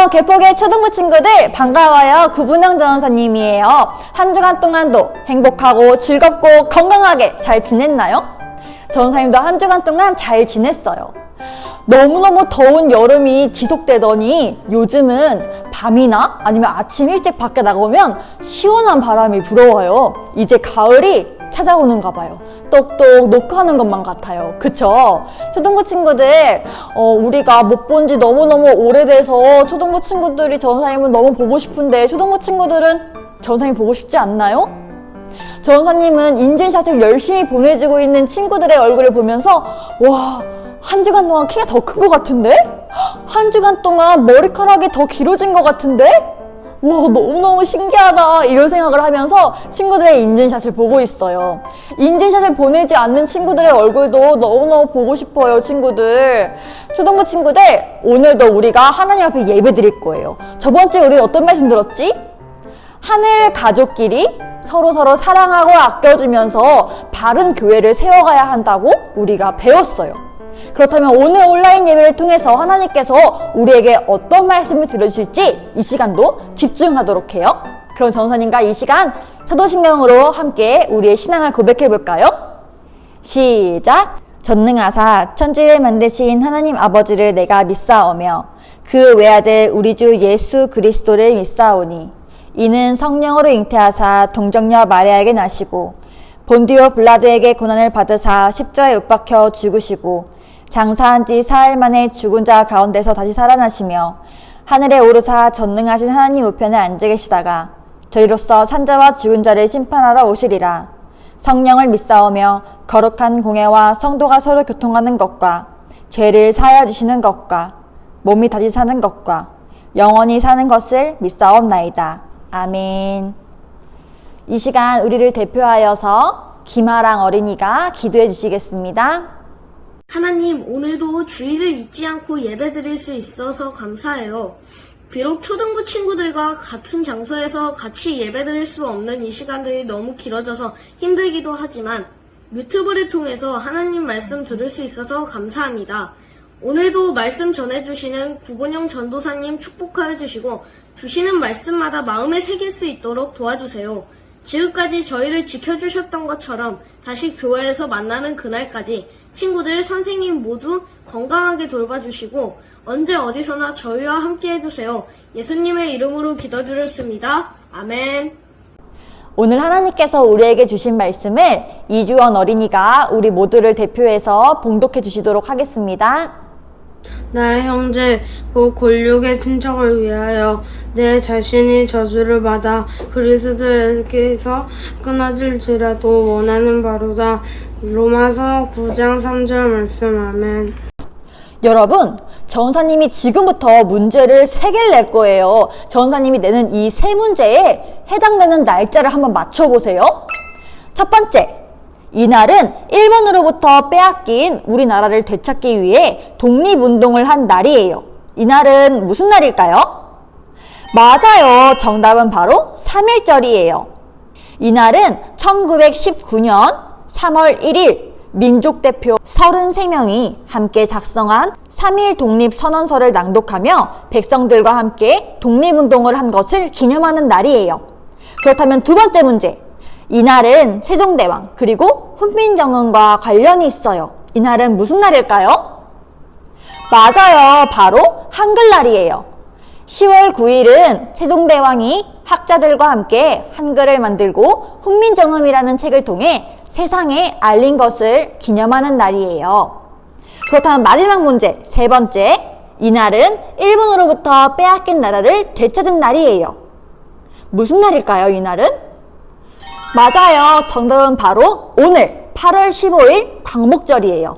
안녕 개포계 초등부 친구들 반가워요. 구분영 전원사님이에요. 한 주간 동안도 행복하고 즐겁고 건강하게 잘 지냈나요? 전원사님도 한 주간 동안 잘 지냈어요. 너무너무 더운 여름이 지속되더니 요즘은 밤이나 아니면 아침 일찍 밖에 나가면 시원한 바람이 불어와요. 이제 가을이 찾아오는가 봐요. 똑똑 녹화하는 것만 같아요. 그쵸? 초등부 친구들 우리가 못 본 지 너무너무 오래돼서 초등부 친구들이 전사님을 너무 보고 싶은데 초등부 친구들은 전사님 보고 싶지 않나요? 전사님은 인증샷을 열심히 보내주고 있는 친구들의 얼굴을 보면서 와, 한 주간 동안 키가 더 큰 것 같은데? 한 주간 동안 머리카락이 더 길어진 것 같은데? 와, 너무너무 신기하다 이런 생각을 하면서 친구들의 인증샷을 보고 있어요. 인증샷을 보내지 않는 친구들의 얼굴도 너무너무 보고 싶어요. 친구들, 초등부 친구들, 오늘도 우리가 하나님 앞에 예배 드릴 거예요. 저번주에 우리 어떤 말씀 들었지? 하늘 가족끼리 서로 사랑하고 아껴주면서 바른 교회를 세워가야 한다고 우리가 배웠어요. 그렇다면 오늘 온라인 예배를 통해서 하나님께서 우리에게 어떤 말씀을 들려주실지 이 시간도 집중하도록 해요. 그럼 전사님과 이 시간 사도신경으로 함께 우리의 신앙을 고백해 볼까요? 시작! 전능하사 천지를 만드신 하나님 아버지를 내가 믿사오며 그 외아들 우리 주 예수 그리스도를 믿사오니 이는 성령으로 잉태하사 동정녀 마리아에게 나시고 본디오 빌라도에게 고난을 받으사 십자가에 못 박혀 죽으시고 장사한 지 사흘 만에 죽은 자 가운데서 다시 살아나시며 하늘에 오르사 전능하신 하나님 우편에 앉아 계시다가 저리로서 산자와 죽은 자를 심판하러 오시리라. 성령을 믿사오며 거룩한 공예와 성도가 서로 교통하는 것과 죄를 사하여 주시는 것과 몸이 다시 사는 것과 영원히 사는 것을 믿사옵나이다. 아멘. 이 시간 우리를 대표하여서 김아랑 어린이가 기도해 주시겠습니다. 하나님, 오늘도 주의를 잊지 않고 예배드릴 수 있어서 감사해요. 비록 초등부 친구들과 같은 장소에서 같이 예배드릴 수 없는 이 시간들이 너무 길어져서 힘들기도 하지만 유튜브를 통해서 하나님 말씀 들을 수 있어서 감사합니다. 오늘도 말씀 전해주시는 구본영 전도사님 축복하여 주시고 주시는 말씀마다 마음에 새길 수 있도록 도와주세요. 지금까지 저희를 지켜주셨던 것처럼 다시 교회에서 만나는 그날까지 친구들, 선생님 모두 건강하게 돌봐주시고 언제 어디서나 저희와 함께 해주세요. 예수님의 이름으로 기도드렸습니다. 아멘. 오늘 하나님께서 우리에게 주신 말씀을 이주원 어린이가 우리 모두를 대표해서 봉독해 주시도록 하겠습니다. 나의 형제 곧 골육의 친척을 위하여 내 자신이 저주를 받아 그리스도에게서 끊어질지라도 원하는 바로다. 로마서 9장 3절 말씀. 아멘. 여러분, 전사님이 지금부터 문제를 3개를 낼 거예요. 전사님이 내는 이 3문제에 해당되는 날짜를 한번 맞춰보세요. 첫 번째, 이날은 일본으로부터 빼앗긴 우리나라를 되찾기 위해 독립운동을 한 날이에요. 이날은 무슨 날일까요? 맞아요. 정답은 바로 3.1절이에요. 이날은 1919년 3월 1일 민족대표 33명이 함께 작성한 3.1 독립선언서를 낭독하며 백성들과 함께 독립운동을 한 것을 기념하는 날이에요. 그렇다면 두 번째 문제. 이날은 세종대왕 그리고 훈민정음과 관련이 있어요. 이날은 무슨 날일까요? 맞아요. 바로 한글날이에요. 10월 9일은 세종대왕이 학자들과 함께 한글을 만들고 훈민정음이라는 책을 통해 세상에 알린 것을 기념하는 날이에요. 그렇다면 마지막 문제, 세 번째. 이날은 일본으로부터 빼앗긴 나라를 되찾은 날이에요. 무슨 날일까요, 이날은? 맞아요. 정답은 바로 오늘 8월 15일 광복절이에요.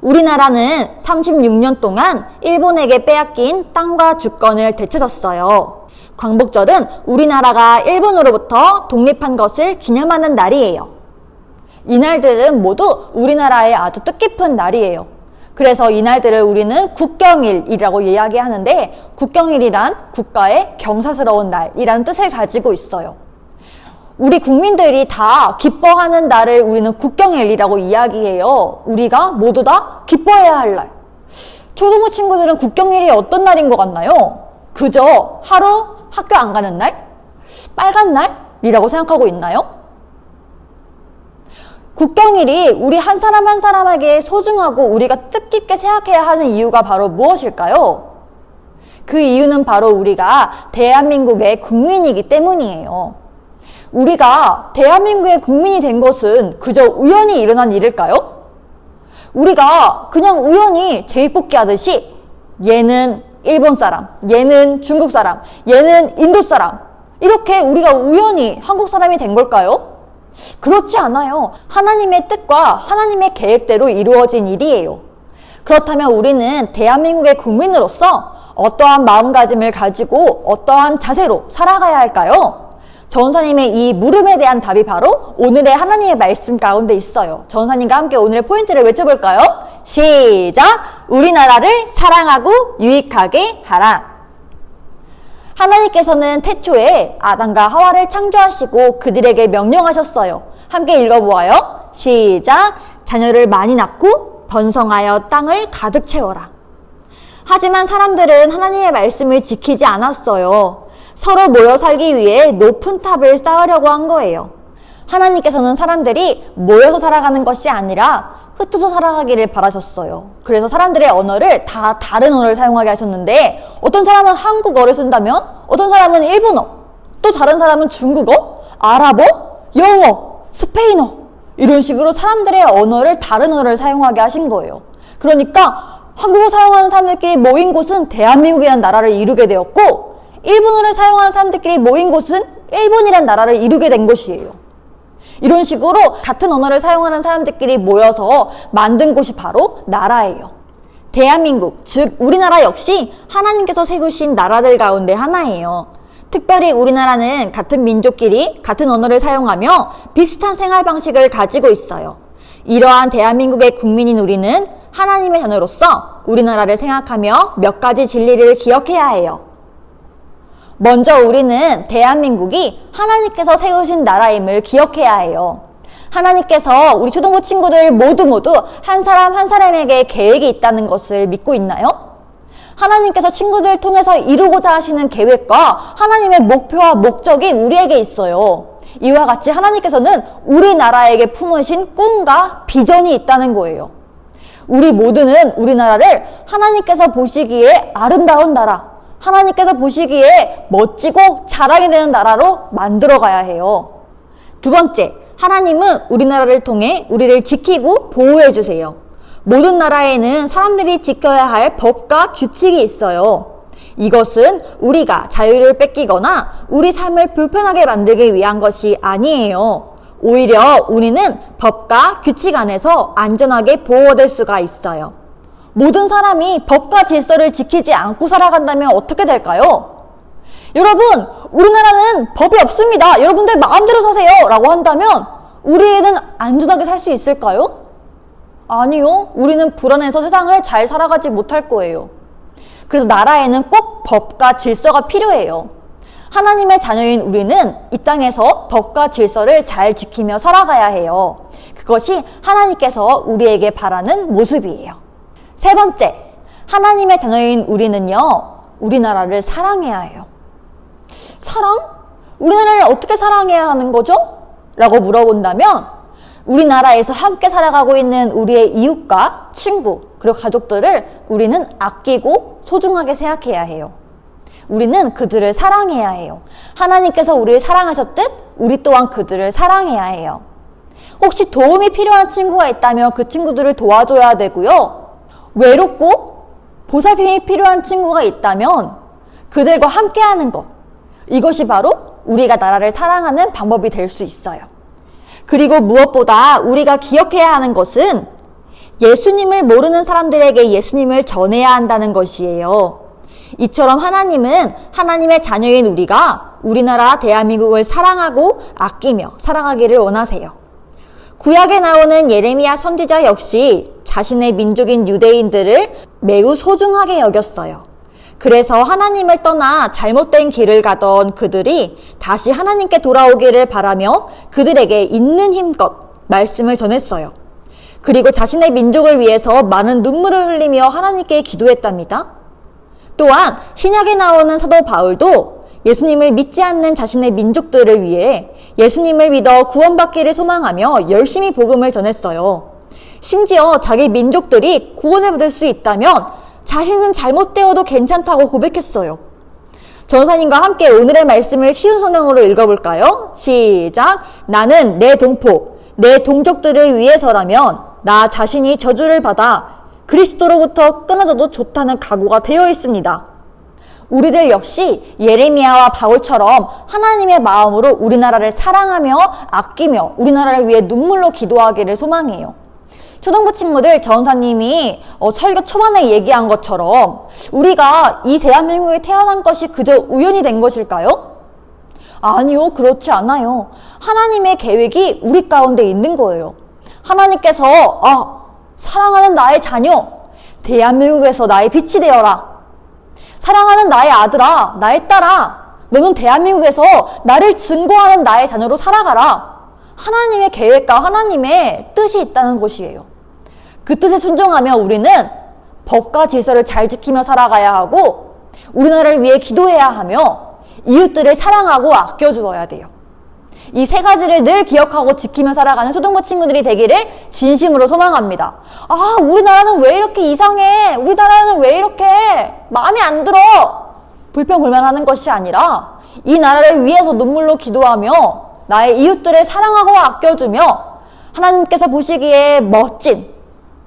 우리나라는 36년 동안 일본에게 빼앗긴 땅과 주권을 되찾았어요. 광복절은 우리나라가 일본으로부터 독립한 것을 기념하는 날이에요. 이날들은 모두 우리나라의 아주 뜻깊은 날이에요. 그래서 이날들을 우리는 국경일이라고 이야기하는데 국경일이란 국가의 경사스러운 날이라는 뜻을 가지고 있어요. 우리 국민들이 다 기뻐하는 날을 우리는 국경일이라고 이야기해요. 우리가 모두 다 기뻐해야 할 날. 초등부 친구들은 국경일이 어떤 날인 것 같나요? 그저 하루 학교 안 가는 날? 빨간 날이라고 생각하고 있나요? 국경일이 우리 한 사람 한 사람에게 소중하고 우리가 뜻깊게 생각해야 하는 이유가 바로 무엇일까요? 그 이유는 바로 우리가 대한민국의 국민이기 때문이에요. 우리가 대한민국의 국민이 된 것은 그저 우연히 일어난 일일까요? 우리가 그냥 우연히 제비뽑기 하듯이 얘는 일본 사람, 얘는 중국 사람, 얘는 인도 사람 이렇게 우리가 우연히 한국 사람이 된 걸까요? 그렇지 않아요. 하나님의 뜻과 하나님의 계획대로 이루어진 일이에요. 그렇다면 우리는 대한민국의 국민으로서 어떠한 마음가짐을 가지고 어떠한 자세로 살아가야 할까요? 전사님의 이 물음에 대한 답이 바로 오늘의 하나님의 말씀 가운데 있어요. 전사님과 함께 오늘의 포인트를 외쳐볼까요? 시작! 우리나라를 사랑하고 유익하게 하라. 하나님께서는 태초에 아담과 하와를 창조하시고 그들에게 명령하셨어요. 함께 읽어보아요. 시작! 자녀를 많이 낳고 번성하여 땅을 가득 채워라. 하지만 사람들은 하나님의 말씀을 지키지 않았어요. 서로 모여 살기 위해 높은 탑을 쌓으려고 한 거예요. 하나님께서는 사람들이 모여서 살아가는 것이 아니라 흩어져 살아가기를 바라셨어요. 그래서 사람들의 언어를 다 다른 언어를 사용하게 하셨는데 어떤 사람은 한국어를 쓴다면 어떤 사람은 일본어, 또 다른 사람은 중국어, 아랍어, 영어, 스페인어 이런 식으로 사람들의 언어를 다른 언어를 사용하게 하신 거예요. 그러니까 한국어 사용하는 사람들끼리 모인 곳은 대한민국이라는 나라를 이루게 되었고 일본어를 사용하는 사람들끼리 모인 곳은 일본이라는 나라를 이루게 된 것이에요. 이런 식으로 같은 언어를 사용하는 사람들끼리 모여서 만든 곳이 바로 나라예요. 대한민국, 즉 우리나라 역시 하나님께서 세우신 나라들 가운데 하나예요. 특별히 우리나라는 같은 민족끼리 같은 언어를 사용하며 비슷한 생활 방식을 가지고 있어요. 이러한 대한민국의 국민인 우리는 하나님의 자녀로서 우리나라를 생각하며 몇 가지 진리를 기억해야 해요. 먼저 우리는 대한민국이 하나님께서 세우신 나라임을 기억해야 해요. 하나님께서 우리 초등부 친구들 모두 한 사람 한 사람에게 계획이 있다는 것을 믿고 있나요? 하나님께서 친구들을 통해서 이루고자 하시는 계획과 하나님의 목표와 목적이 우리에게 있어요. 이와 같이 하나님께서는 우리나라에게 품으신 꿈과 비전이 있다는 거예요. 우리 모두는 우리나라를 하나님께서 보시기에 아름다운 나라, 하나님께서 보시기에 멋지고 자랑이 되는 나라로 만들어가야 해요. 두 번째, 하나님은 우리나라를 통해 우리를 지키고 보호해 주세요. 모든 나라에는 사람들이 지켜야 할 법과 규칙이 있어요. 이것은 우리가 자유를 뺏기거나 우리 삶을 불편하게 만들기 위한 것이 아니에요. 오히려 우리는 법과 규칙 안에서 안전하게 보호될 수가 있어요. 모든 사람이 법과 질서를 지키지 않고 살아간다면 어떻게 될까요? 여러분, 우리나라는 법이 없습니다. 여러분들 마음대로 사세요. 라고 한다면 우리는 안전하게 살 수 있을까요? 아니요. 우리는 불안해서 세상을 잘 살아가지 못할 거예요. 그래서 나라에는 꼭 법과 질서가 필요해요. 하나님의 자녀인 우리는 이 땅에서 법과 질서를 잘 지키며 살아가야 해요. 그것이 하나님께서 우리에게 바라는 모습이에요. 세 번째, 하나님의 자녀인 우리는요, 우리나라를 사랑해야 해요. 사랑? 우리나라를 어떻게 사랑해야 하는 거죠? 라고 물어본다면 우리나라에서 함께 살아가고 있는 우리의 이웃과 친구 그리고 가족들을 우리는 아끼고 소중하게 생각해야 해요. 우리는 그들을 사랑해야 해요. 하나님께서 우리를 사랑하셨듯 우리 또한 그들을 사랑해야 해요. 혹시 도움이 필요한 친구가 있다면 그 친구들을 도와줘야 되고요. 외롭고 보살핌이 필요한 친구가 있다면 그들과 함께하는 것, 이것이 바로 우리가 나라를 사랑하는 방법이 될 수 있어요. 그리고 무엇보다 우리가 기억해야 하는 것은 예수님을 모르는 사람들에게 예수님을 전해야 한다는 것이에요. 이처럼 하나님은 하나님의 자녀인 우리가 우리나라 대한민국을 사랑하고 아끼며 살아가기를 원하세요. 구약에 나오는 예레미야 선지자 역시 자신의 민족인 유대인들을 매우 소중하게 여겼어요. 그래서 하나님을 떠나 잘못된 길을 가던 그들이 다시 하나님께 돌아오기를 바라며 그들에게 있는 힘껏 말씀을 전했어요. 그리고 자신의 민족을 위해서 많은 눈물을 흘리며 하나님께 기도했답니다. 또한 신약에 나오는 사도 바울도 예수님을 믿지 않는 자신의 민족들을 위해 예수님을 믿어 구원받기를 소망하며 열심히 복음을 전했어요. 심지어 자기 민족들이 구원을 받을 수 있다면 자신은 잘못되어도 괜찮다고 고백했어요. 전사님과 함께 오늘의 말씀을 쉬운 성경으로 읽어볼까요? 시작! 나는 내 동포, 내 동족들을 위해서라면 나 자신이 저주를 받아 그리스도로부터 끊어져도 좋다는 각오가 되어 있습니다. 우리들 역시 예레미야와 바울처럼 하나님의 마음으로 우리나라를 사랑하며 아끼며 우리나라를 위해 눈물로 기도하기를 소망해요. 초등부 친구들 전사님이 설교 초반에 얘기한 것처럼 우리가 이 대한민국에 태어난 것이 그저 우연이 된 것일까요? 아니요, 그렇지 않아요. 하나님의 계획이 우리 가운데 있는 거예요. 하나님께서 사랑하는 나의 자녀, 대한민국에서 나의 빛이 되어라. 사랑하는 나의 아들아, 나의 딸아, 너는 대한민국에서 나를 증거하는 나의 자녀로 살아가라. 하나님의 계획과 하나님의 뜻이 있다는 것이에요. 그 뜻에 순종하며 우리는 법과 질서를 잘 지키며 살아가야 하고 우리나라를 위해 기도해야 하며 이웃들을 사랑하고 아껴주어야 돼요. 이 세 가지를 늘 기억하고 지키며 살아가는 초등부 친구들이 되기를 진심으로 소망합니다. 우리나라는 왜 이렇게 이상해? 우리나라는 왜 이렇게 마음에 안 들어? 불평불만하는 것이 아니라 이 나라를 위해서 눈물로 기도하며 나의 이웃들을 사랑하고 아껴주며 하나님께서 보시기에 멋진,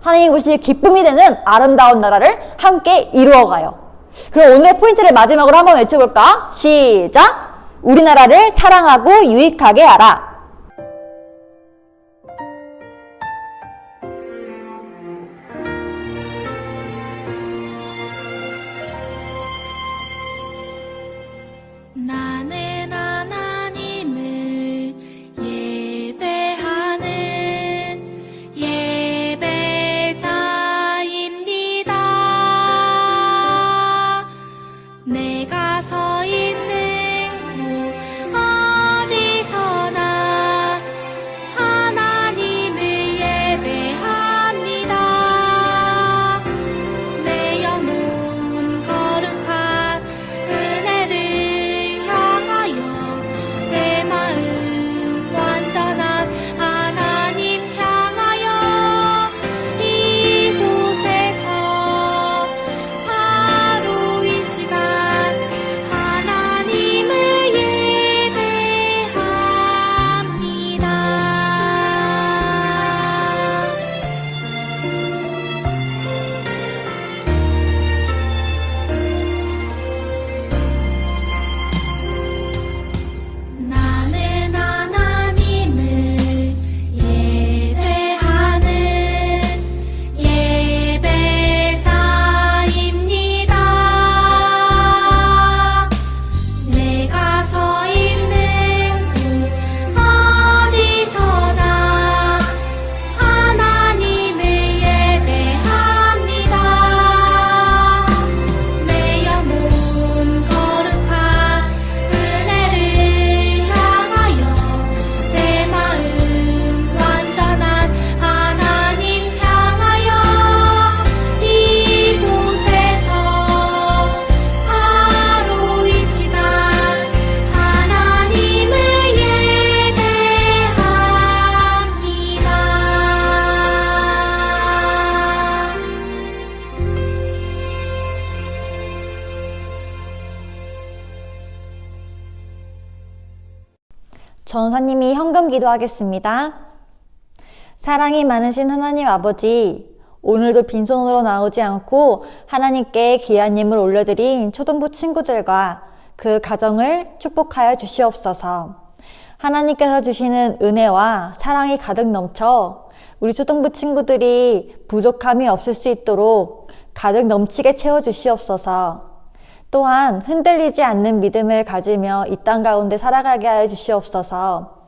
하나님이 보시기에 기쁨이 되는 아름다운 나라를 함께 이루어가요. 그럼 오늘의 포인트를 마지막으로 한번 외쳐볼까? 시작! 우리나라를 사랑하고 유익하게 하라. 나는 하나님을 예배하는 예배자입니다. 내가 서 있는 곳 어디서나 하나님을 예배합니다. 내 영혼 거룩한 은혜를 향하여 내 마음 완전한 하나님 향하여 이곳에서 바로 이 시간 하나님을 예배합니다. 나는 하나님을 예배하는 예배자입니다. 내가 서 있는 곳 어디서나 하나님을 예배합니다. 내 영혼 거룩한 은혜를 향하여 내 마음 완전한 하나님 향하여 이곳에서 바로 이 시간 하나님을 예배합니다. 전사님이 현금 기도하겠습니다. 사랑이 많으신 하나님 아버지, 오늘도 빈손으로 나오지 않고 하나님께 귀한 예물 올려드린 초등부 친구들과 그 가정을 축복하여 주시옵소서. 하나님께서 주시는 은혜와 사랑이 가득 넘쳐 우리 초등부 친구들이 부족함이 없을 수 있도록 가득 넘치게 채워주시옵소서. 또한 흔들리지 않는 믿음을 가지며 이 땅 가운데 살아가게 하여 주시옵소서.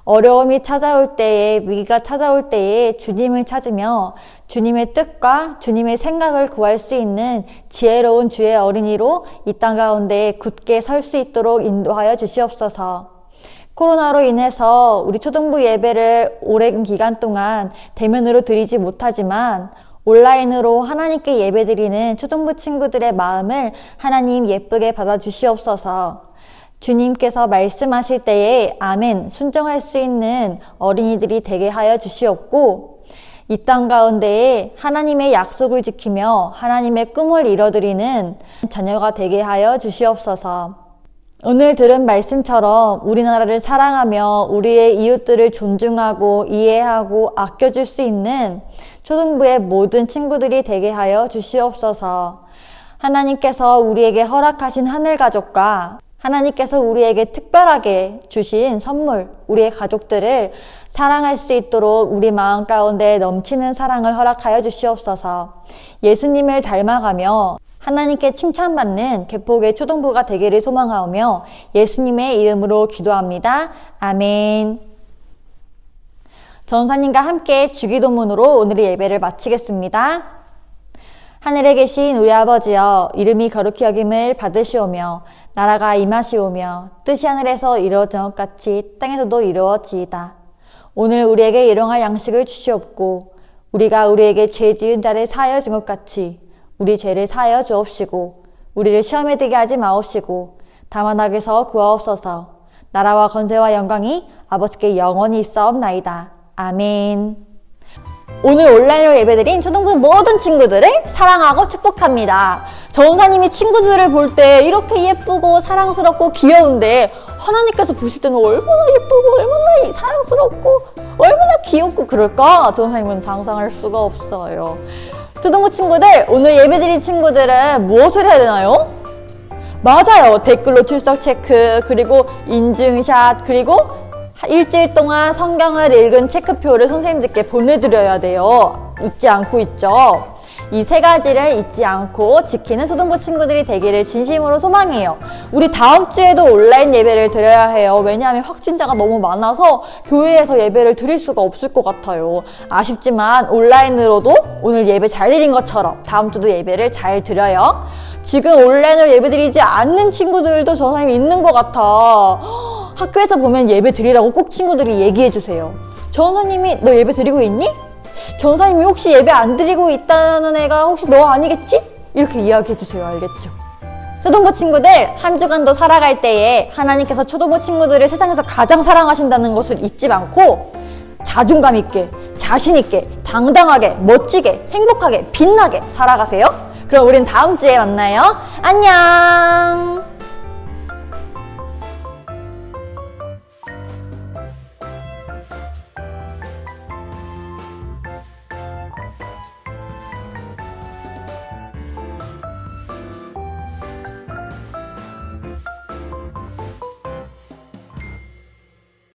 어려움이 찾아올 때에, 위기가 찾아올 때에 주님을 찾으며 주님의 뜻과 주님의 생각을 구할 수 있는 지혜로운 주의 어린이로 이 땅 가운데 굳게 설 수 있도록 인도하여 주시옵소서. 코로나로 인해서 우리 초등부 예배를 오랜 기간 동안 대면으로 드리지 못하지만 온라인으로 하나님께 예배드리는 초등부 친구들의 마음을 하나님 예쁘게 받아주시옵소서. 주님께서 말씀하실 때에 아멘 순종할 수 있는 어린이들이 되게 하여 주시옵고, 이 땅 가운데에 하나님의 약속을 지키며 하나님의 꿈을 이뤄드리는 자녀가 되게 하여 주시옵소서. 오늘 들은 말씀처럼 우리나라를 사랑하며 우리의 이웃들을 존중하고 이해하고 아껴줄 수 있는 초등부의 모든 친구들이 되게 하여 주시옵소서. 하나님께서 우리에게 허락하신 하늘 가족과 하나님께서 우리에게 특별하게 주신 선물, 우리의 가족들을 사랑할 수 있도록 우리 마음 가운데 넘치는 사랑을 허락하여 주시옵소서. 예수님을 닮아가며 하나님께 칭찬받는 개폭의 초등부가 되기를 소망하오며 예수님의 이름으로 기도합니다. 아멘. 전사님과 함께 주기도문으로 오늘의 예배를 마치겠습니다. 하늘에 계신 우리 아버지여, 이름이 거룩히 여김을 받으시오며 나라가 임하시오며 뜻이 하늘에서 이루어진 것 같이 땅에서도 이루어지이다. 오늘 우리에게 일용할 양식을 주시옵고 우리가 우리에게 죄 지은 자를 사하여 준 것 같이 우리 죄를 사하여 주옵시고 우리를 시험에 들게 하지 마옵시고 다만 악에서 구하옵소서. 나라와 권세와 영광이 아버지께 영원히 있사옵나이다. 아멘. 오늘 온라인으로 예배드린 초등부 모든 친구들을 사랑하고 축복합니다. 전사님이 친구들을 볼 때 이렇게 예쁘고 사랑스럽고 귀여운데 하나님께서 보실 때는 얼마나 예쁘고 얼마나 사랑스럽고 얼마나 귀엽고 그럴까? 전사님은 상상할 수가 없어요. 초등부 친구들, 오늘 예배드린 친구들은 무엇을 해야 되나요? 맞아요. 댓글로 출석 체크, 그리고 인증샷, 그리고 일주일 동안 성경을 읽은 체크표를 선생님들께 보내드려야 돼요. 잊지 않고 있죠? 이 세 가지를 잊지 않고 지키는 초등부 친구들이 되기를 진심으로 소망해요. 우리 다음 주에도 온라인 예배를 드려야 해요. 왜냐하면 확진자가 너무 많아서 교회에서 예배를 드릴 수가 없을 것 같아요. 아쉽지만 온라인으로도 오늘 예배 잘 드린 것처럼 다음 주도 예배를 잘 드려요. 지금 온라인으로 예배 드리지 않는 친구들도 전사님이 있는 것 같아. 학교에서 보면 예배 드리라고 꼭 친구들이 얘기해 주세요. 전사님이 너 예배 드리고 있니? 전사님이 혹시 예배 안 드리고 있다는 애가 혹시 너 아니겠지? 이렇게 이야기해 주세요. 알겠죠? 초등부 친구들, 한 주간도 살아갈 때에 하나님께서 초등부 친구들을 세상에서 가장 사랑하신다는 것을 잊지 않고 자존감 있게, 자신 있게, 당당하게, 멋지게, 행복하게, 빛나게 살아가세요. 그럼 우린 다음 주에 만나요. 안녕.